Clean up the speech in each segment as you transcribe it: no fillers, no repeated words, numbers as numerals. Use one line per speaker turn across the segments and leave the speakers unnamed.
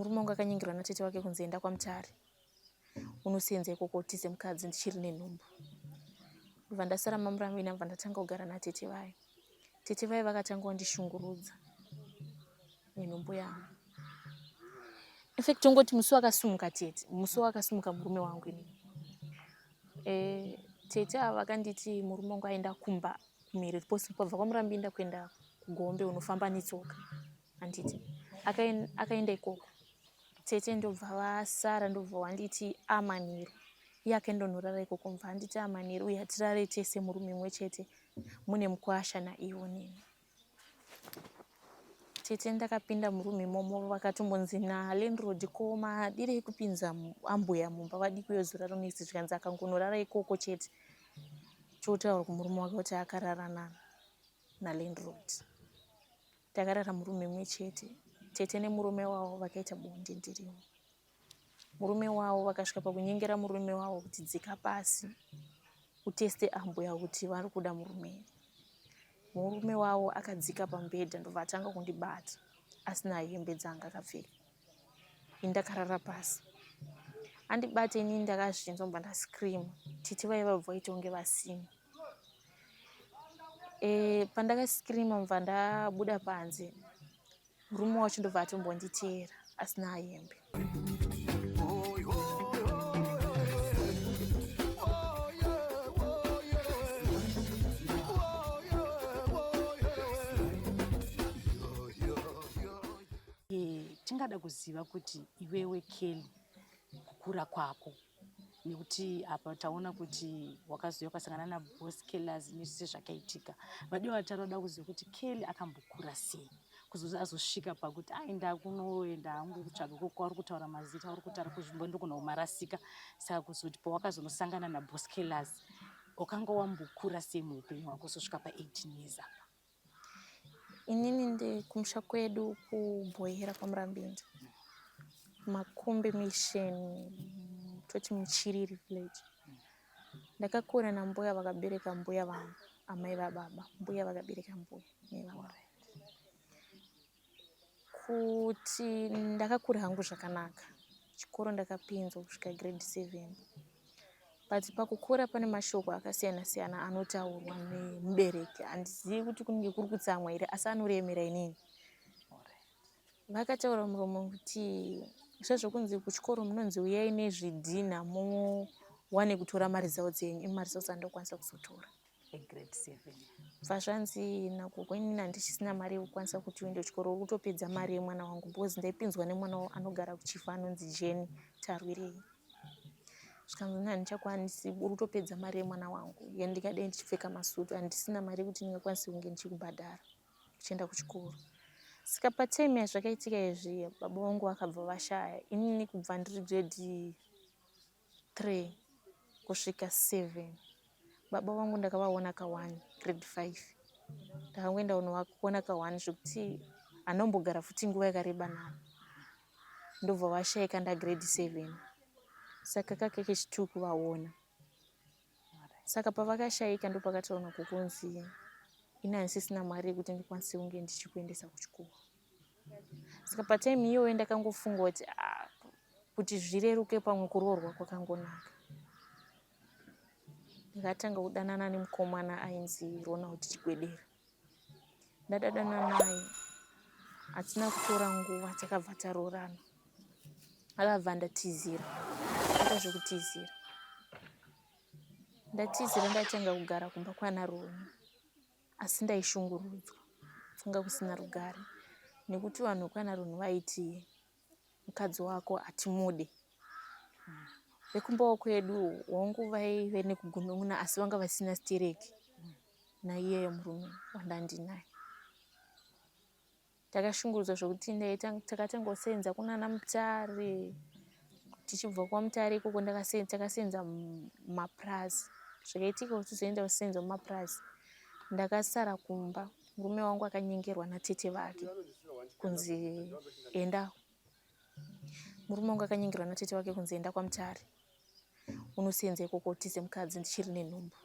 murume wangu akanyengerwa natete wake kunzi enda kwaMutare unosenza ikoko utize mukadzi ndichiri nenhumbu. Ndobva ndasara maMurambina ndobva ndatanga kugara natete vaye. Tete vaye vakatanga kundishungurudza nenhumbu yangu. Infact tongoti musi wakasimuka tete, musi wakasimuka murume wangu inini. Tete ava vakanditi murume wangu aenda kumba kumhiri pobva kwaMurambinda kuenda kuGombe unofamba netsoka. Handiti akaenda ikoko. Tete ndobva vasara ndobva wanditi amanheru. Iye akaendonorara ikoko mbva anditi amanheru uye hatirare tese murume mumwe chete mune mukwasha naivo neni. Tete ndakapinda murume imomo vakatombonzi nalandlord ko madirei kupinza ambuya mumba vadi kuyozorara nesi zvikanzi akangonorara ikoko chete. Chotaura kumurume wake kuti akarara nalandlord. Takarara murume mumwe chete. Tete nemurume wavo vakaita bonde ndirimo. Murume wavo vakasvika pakunyengera murume wavo kuti dzika pasi uteste ambuya kuti vari kuda murume. Murume wavo akadzika pamubhedha ndobva atanga kundibata asina hembe dzanga akapfeka. Ndakarara pasi. Andibata inini ndakazvinzwa ndobva ndascreama. Tete vaye vabva vaita kunge vasina. Pandakascreama ndobva ndabuda panze. Murume wacho ndobva atombonditeera asina hembe.
Tingada kuziva kuti iwewe Kelly kukura kwako nekuti apa taona kuti wakazouya ukasangana naBoss Killers nezvese zvakaitika. Vadiwa vatanoda kuziva kuti Kelly akambokura sei kuzozi azosvika pakuti aenda kunoenda hangu kutsvaga koko ari kutaura mazita ari kutaura kuzvimbo ndokuna kumarasika. Saka kuzoti pawakazonosangana naBoss Killers wakanga wambokura sei muupenyu hwako kusvika pa18 years apa?
Inini ndekumusha kwedu kubhoyera kwaMurambinda. Makombe Mission, toti Muchiriri village. Ndakakura nambuya vakabereka mbuya vangu, amai vababa. Mbuya vakabereka mbuya nevamwe. Kuti ndakakura hangu zvakanaka. Chikoro ndakapinzwa kusvika grade 7. But pakukura pane mashoko akasiyana siyana anotaurwa nemubereki. Handizivi kuti kunenge kuri kutsamwa here asi anoremera inini. Vakataura muromo kuti sezvokunzi kuchikoro munonzi uyai nezvidhina muwane kutora mari dzavo dzenyu. Imari dzavo dzandokwanisa kuzotora.
Grade 7.
Bva zvanzi nakuko inini handichisina mari yekukwanisa kuti uende kuchikoro uri kutopedza mari yemwana wangu. Because ndaipinzwa nemwana anogara kuchifa anonzi Jeni Tarwirei. Zvikanzi nini handichakwanisi uri kutopedza mari yemwana wangu. Yandingadai ndichipfeka masutu handisina mari yekuti ndingakwanisa kunge ndichikubhadhara kuchienda kuchikoro. Saka patime yazvakaitika izvi baba vangu vakabva vashaya. Inini kubva ndiri grade 3 kusvika 7. Baba vangu ndakavaona ka1 grade 5. Ndakangoenda kunovaona ka1 zvekuti anombogara futi nguva yakareba navo. Ndobva vashayika nda grade 7. Saka kake kechi2 kuvaona. Saka pavakashayika ndo pakataurwa kukunzi ini handisisina mari yekuti ndikwanise kunge ndichikuendesa kuchikoro. Saka patime iyoyo ndakangofunga kuti zvireruke pamwe kuroorwa kwakangonaka. Ndakatanga kudanana nemukomana ainzi Ronald Chigwedera. Ndadadana naye hatina kutora nguva takabva taroorana. Akabva ndatizira. Ata zvekutizira. Ndatizira ndatanga kugara kumba kwana Roni. Asi ndaishungurudzwa. Funga kusina rugare. Nekuti vanhu kwana Roni vaiti mukadzi wako hatimude. Vekumba kwedu wangu vaive nekugunun'una asi vanga vasina sitereki. Naiye murume wandandinaye. Takashungurudzwa zvokuti takatanga kusenza kunana Mutare. Tichibva kwaMutare ikoko takasenza maprazi. Zvakaitika kuti tizoenda kusenza maprazi. Ndakasara kumba. Murume wangu akanyengerwa natete vake kunzi enda. Murume wangu akanyengerwa natete wake kunzi enda kwaMutare unosenza ikoko utize mukadzi ndichiri nenhumbu.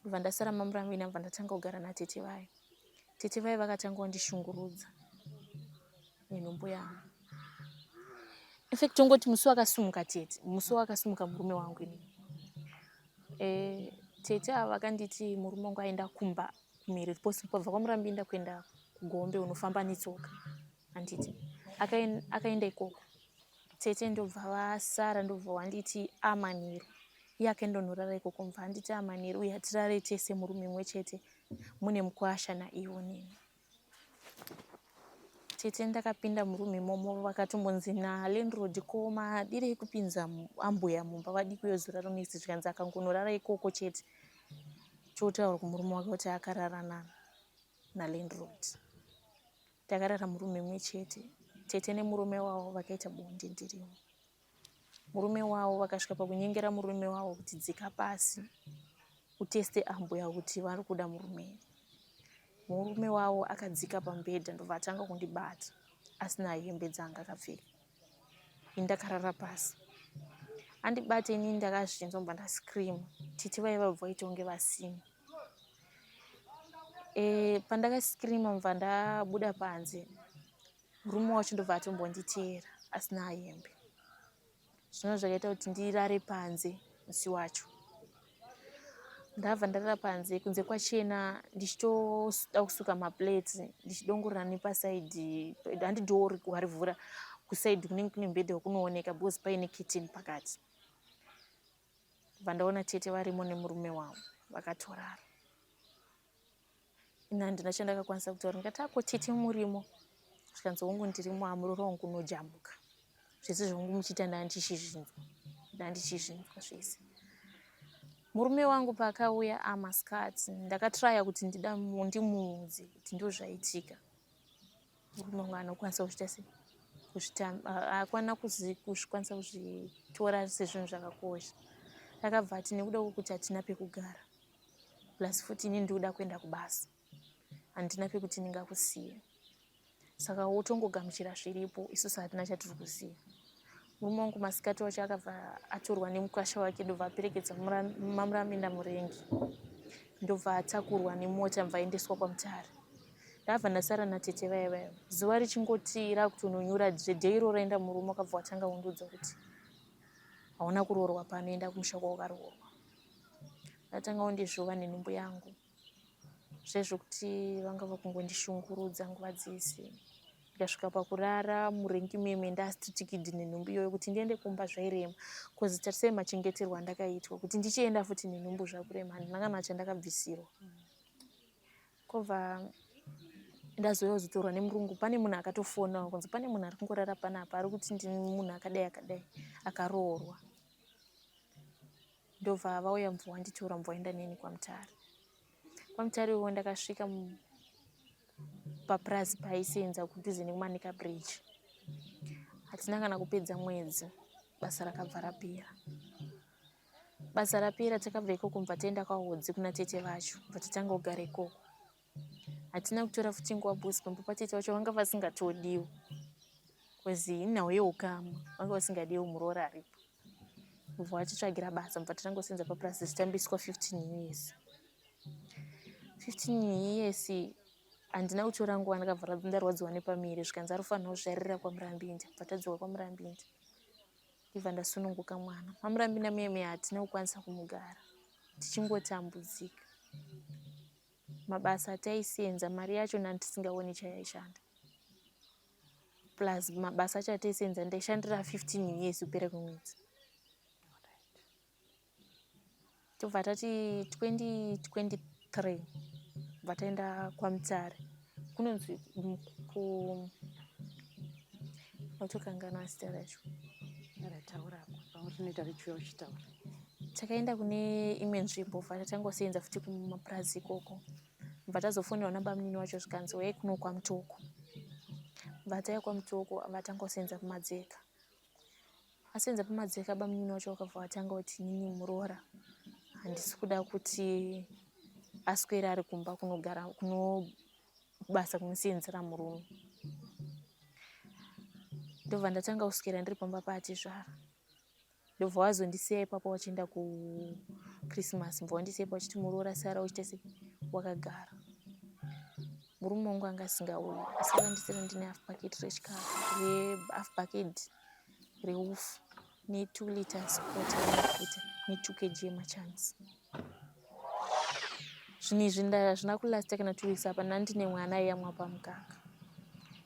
Ndobva ndasara maMurambina ndobva ndatanga kugara natete vaye. Tete vaye vakatanga kundishungurudza nenhumbu yangu. Infact tongoti musi wakasimuka tete, musi wakasimuka murume wangu ini. Tete ava vakanditi murume wangu aenda kumba kumhiri posi kwabva kwaMurambinda kuenda kuGombe unofamba netsoka. Handiti akaenda ikoko. Tete ndobva vasara ndobva wanditi Manheru. Iye akaenda kunorara ikoko mbva anditi Manheru uye hatirare tese murume mumwe chete mune mukwasha naiwo neni. Tete ndakapinda murume imomo vakatombonzi nalandlord ko madirei kupinza ambuya mumba vadi kuyozorara nesi zvikanzi akangonorara ikoko chete. Chotaura kumurume wake kuti akarara nalandlord. Takarara murume mumwe chete. Tete nemurume wavo vakaita bonde ndirimo. Murume wavo vakasvika pakunyengera murume wavo kuti dzika pasi uteste ambuya kuti vari kuda murume. Murume wavo akadzika pamubhedha ndobva atanga kundibata asina hembe dzanga akapfeka. Ndakarara pasi. Andibata ini ndakazvinzwa mbva ndascreama. Tete vaiva vaita kunge vasina. Pandakascreama mbva ndabuda panze. Murume wacho ndobva atombonditeera asina hembe. Zvino zvakaita kuti ndirare panze musi wacho. Ndabva ndarara panze kunze kwachena ndichitoda kusuka maplates ndichidongorera nepasaidhi handidhori kuharivhura kusaidhi kunenge kune mubhedha wekunooneka because paine kitchen pakati. Ndobva ndaona tete varimo nemurume wavo vakatorara. Ina handina chandakakwanisa kutaura ndikati ako tete murimo. Zvikanzi hongu ndirimo hamurora hongu unojambuka. Zvese zvangu muchiita ndandichizvinzwa zvese. Murume wangu paakauya masikati ndakatraya kuti ndimuudze kuti ndozvaitika. Murume wangu anokwanisa kuzviita sei? Haakwana kuzvikwanisa kuzvitora sezvinhu zvakakosha. Akabva ati nekuda kwokuti hatina pekugara. Plus futi ini ndinoda kuenda kubasa. Handina pekuti ndingakusiya. Saka wotongogamuchira zviripo isusu hatina chatiri kuziva. Murume wangu masikati wacho akabva atorwa nemukwasha wake ndobva aperekedzwa maMurambinda murengi. Ndobva atakurwa nemota mbva aendeswa kwaMutare. Ndabva ndasara natete vaya. Zuva richingoti rakutononyura dhei iro raenda murume wakabva watanga kundudza kuti hauna kuroorwa pano enda kumusha kwawakaroorwa. Ndatanga kundizvova nenhumbu yangu. Zvezvokuti vanga vakungondishungurudza nguva dzese. Ndikasvika pakurara murengi meme ndasitikidhi nenhumbu iyoyo kuti ndiende kumba zvairema. Kozi tarisei machengeterwa andakaitwa kuti ndichienda futi nenhumbu zvakurema handina kana chandakabvisirwa. Kobva ndazouya kuzotorwa nemurungu pane munhu akatofona kunzi pane munhu ari kungorara panapa ari kuti ndini munhu akadai akaroorwa. Ndobva vauya mbva wanditora mbva waenda neni kwaMutare. KwaMutare iwo ndakasvika papurazi paaisenza kudhuze nekumanika bridge. Hatina kana kupedza mwedzi basa rakabva rapera. Basa rapera takabva ikoko mbva taenda kwaHodzi kuna tete vacho mbva tatanga kugara ikoko. Hatina kutora futi nguva bhosi pamba patete vacho vanga vasingatodiwo. Kozi inhau yeukama vanga vasingadiwo muroora aripo. Mbva vachitsvagira basa mbva tatangosenza papurazi zichitambiswa 15 years. 15 years handina kutora nguva ndakabva ndarwadziwa nepamiri zvikanzi anofanira kuzvarira kwaMurambinda. Mbva tadzoka kwaMurambinda. Ndibva ndasununguka mwana. kwaMurambinda meme hatina kukwanisa kumugara. Tichingotambudzika. Mabasa ataisenza mari yacho ndandisingaoni chayaishanda. Plus mabasa acho ataisenza ndaishandira 15 years kupera kwemwedzi. Tobva tati 2023 bva taenda kwaMutare. Kunonzi autokanganwa zita racho. Takaenda kune imwe nzvimbo bva tatangosenza futi kumapurazi ikoko. Bva tazofonerwa nabamunini wacho zvikanzi uyai kuno kwaMutoko. Bva tauya kwaMutoko vatangosenza pamadzeka. Asenza pamadzeka bamunini wacho wakabva watanga kuti inini muroora. Handisi kuda kuti aswera ari kumba kunogara kunobasa kunosenzera murume. Ndobva ndatanga kuswera ndiri pamba paatizvara. Ndobva wazondisiya ipapo wachienda kuKrisimasi mbva wandisiya ipapo wachiti muroora sara uchiita sei wakagara. Murume wangu anga asingauyi asi akandisiyira ndine half bucket rechikafu half bucket reupfu ne2 liters kota yemafuta ne2 kg yemachanzi. Zvinhu izvi hazvina kulasta kana 2 weeks. Apa ndine mwana yamwa pamukaka.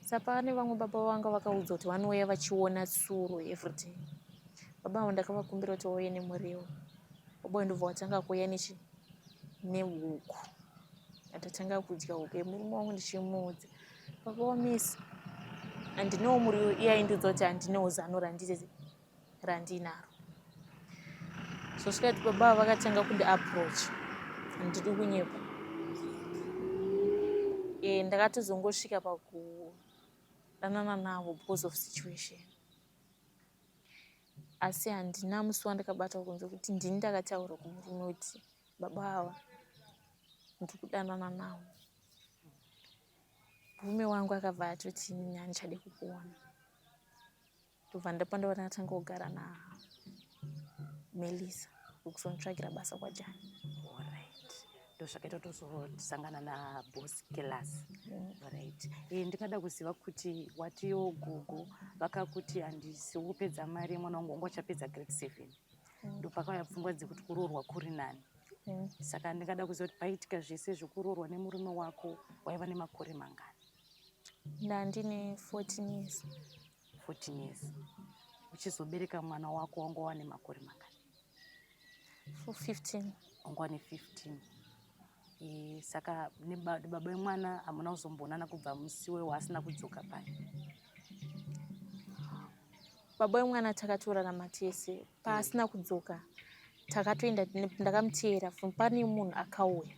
Saka pane vamwe baba vanga vakaudza kuti vanouya vachiona tsuro everyday. Baba avo ndakavakumbira kuti vauye nemuriwo. Baba ndobva watanga kuuya nehuku. Ndatanga kudya huku yemurume wangu ndichimuudza, baba wamisi, handinewo muriwo. Iye aindudza kuti handinewo zano randinaro. Zvosvika kuti baba vakatanga kundiapproach, handidi kunyepa. Ndakatozongosvika pakudanana navo because of situation. Asi handina musi wandakabata kunze kuti ndini ndakataura kumurume kuti baba ava ndiri kudanana navo. Murume wangu akabva atoti inini handichade kukuona. Ndobva ndapanda ndatanga kugara naMelisa ndokusondotsvagira basa kwaJani.
Ndozvakaita tozosangana naBoss Kellas. Right. Ndingada kuziva kuti watiyo gogo vakakuti handisi kupedza mari yemwana wangu wangu achapedza grade 7. Ndopakauya pfungwa dzekuti kuroorwa kuri nani. Saka ndingada kuziva kuti paitika zvese zvokuroorwa nemurume wako waiva nemakore mangani?
Ndandine 14 years.
14 years. Uchizobereka mwana wako wangu wane makore mangani?
15.
Wangu wane 15. Saka baba vemwana hamuna kuzombonana kubva musi waasina kudzoka paya?
Baba vemwana takatorarama tese. Paasina kudzoka takatoenda, ndakamuteera pane munhu akauya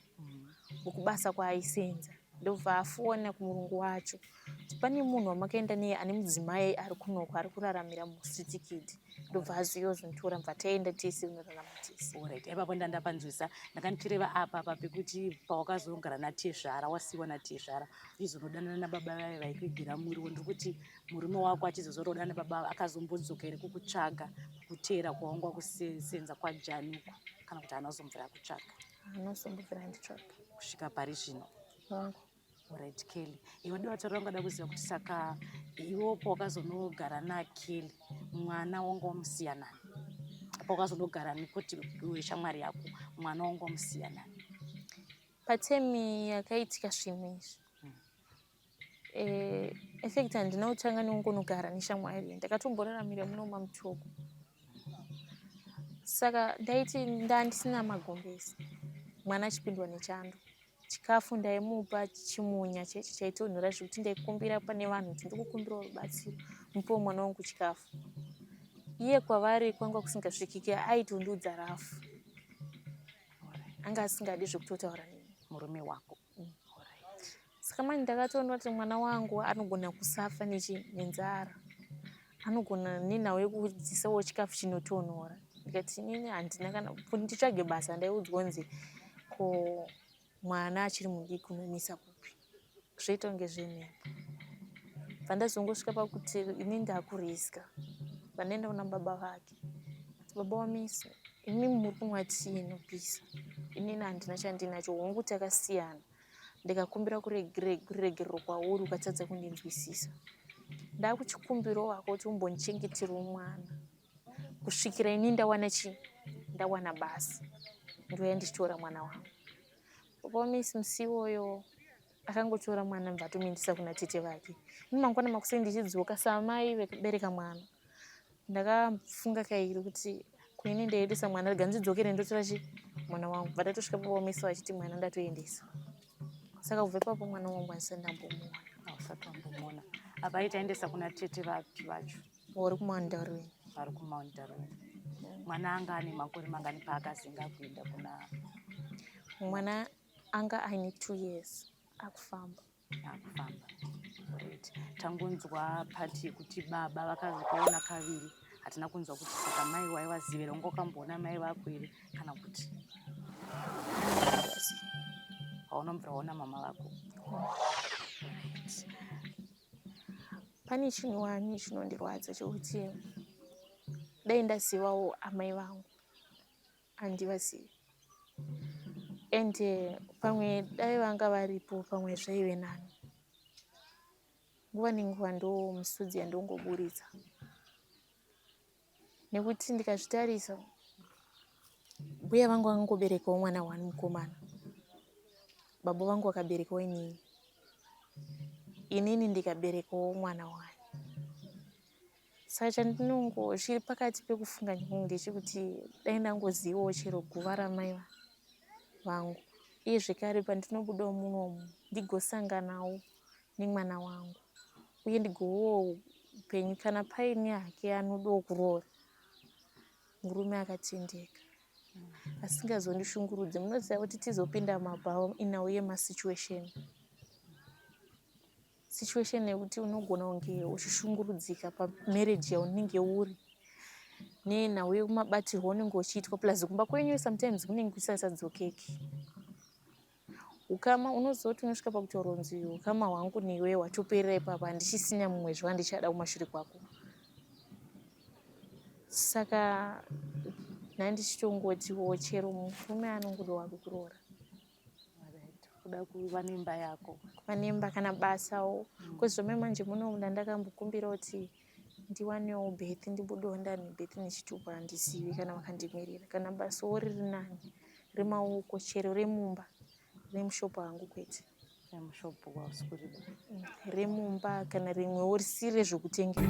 wokubasa kwaaisenza. Ndobva afona kumurungu wacho kuti pane munhu wamakaenda neye ane mudzimai ari kunoko ari kuraramira muStreet Kid. Ndobva azviyozvonitora mubva taenda tese unorarama tese.
Alright. Ipapo ndandapanzwisa ndakandichireva apa pekuti pawakazogara natezvara, wasiwa natezvara uchizonodanana nababa vaye vaikugera muriwo, ndiri kuti murume wako achizozodana baba akazombodzoka here kukutsvaga kuteera kwawanga kusenza kwaJani uko, kana kuti haana kuzombvira kutsvaga?
Haana kuzombobvira nditsvaga
kusvika pari zvino. Alright, Kelly. Iwe ndiwataura ungada kuziva kuti saka iwo pawakazonogara naKelly mwana wanga wamusiya nani? Pawakazonogara nekuti shamwari yako mwana wanga wamusiya nani?
Patemi yakaitika zvinhu izvi, effect handina kutanga nekungonogara neshamwari. Ndakatomboraramira muno maMutoko. Saka ndaiti ndandisina magombezi, mwana achipindwa nechando. Chikafu ndaimupa chimunya chechi chaitonhora zvekuti ndaikumbira pane vanhu kuti ndiri kukumbirawo rubatsiro mupewo mwana wangu chikafu. Iye kwavari kwanga kusingasvikiki aitondiudza rafu. Anga asingadi zvekutotaura neni
murume wako.
Saka mani ndakatoona kuti mwana wangu anogona kusafa nenzara, anogona nenhau yekudzisawo chikafu chinotonhora. Ndikati inini handina kana kuti nditsvage basa. Ndaiudzwa kunzi ko mwana achiri mudiki unomisa kupi, zvoita kunge zvenhepo. Pandazongosvika pakuti ini ndakuriska, pandaenda kuna baba vake, baba wamisi, imi muri kumwa tii inopisa, inini handina chandinacho, hongu takasiyana. Ndikakumbira kuregererwa kwauri ukatadza kundinzwisisa. Ndakuchikumbirawo wako kuti umbondichengeterawo mwana kusvikira ini ndawana basa ndouya ndichitora mwana wangu. Baba wamisi musi iwoyo akangotora mwana mubva atomuendesa kuna tete vake. Ini mangwana makuseni ndichidzoka samai vekubereka mwana, ndakafunga kairi kuti kuini ndaiendesa mwana rega ndidzokere ndotora mwana wangu. Bva ndatosvika baba wamisi vachiti mwana ndatoendesa. Saka kubva ipapo mwana wangu handisati ndambomuona.
Hausati wambomuona. Apa aitaendesa kuna tete vapi vacho?
Vari kumaNdarweni.
Vari kumaNdarweni. Mwana anga ane makore mangani paakazinga kuenda kuna?
Mwana anga aine 2 years akufamba.
Right. Tangunzwa pati kuti baba vakazokuona kaviri. Hatina kunzwa kuti saka mai waivazivira unga ukamboona mai vako here kana kuti hauna mvura waona mama vako? Right.
Pane chinhuwani chinondirwadza chokuti dai ndazivawo amai vangu handivazivi, ende pamwe dai vanga varipo pamwe zvaive nani. Nguva nenguva ndo musodzi yandongoburitsa. nekuti ndikazvitarisa mbuya vangu vangoberekawo mwana wani mukomana, baba vangu vakaberekawo inini ndikaberekawo mwana wani. Saka chandinongo chiri pakati pekufunga ndechekuti dai ndangozivawo chero guva ramai vangu, iye zvekare pandinobudawo munomu ndigosanganawo nemwana wangu uye ndigovewo upenyu kana paine hake anodawo kuroora murume akatendeka asingazondishungurudze. Munoziva kuti tizopinda mabhawa inauye masituation yekuti unogona kunge uchishungurudzika pamereji yaunenge uri nenhau mabatirwo unenge uchiitwa, plus kumba kwenyu sometimes kunenge kusisadzokeki. Ukama unozoti unosvika pakutaura kunzi ukama hwangu newe hwatoperera ipapa, handichisina mumwe zvavandichada kumashure kwako. Saka nhandichitongotiwo chero murume anongoda wake kuroora,
kuda kuva nemba yako,
kuva nemba kana basawo. Kwezvamai manje muno ndandakambokumbira kuti ndiwanewo bhethi, ndibudewo ndane bhethi nechitupa, handizivi kana vakandimirira. Kana basawo riri nani remaoko, chero remumba, remushopu hangu kwete,
remushopu wausikurida,
remumba kana rimwewo risiri rezvokutengera.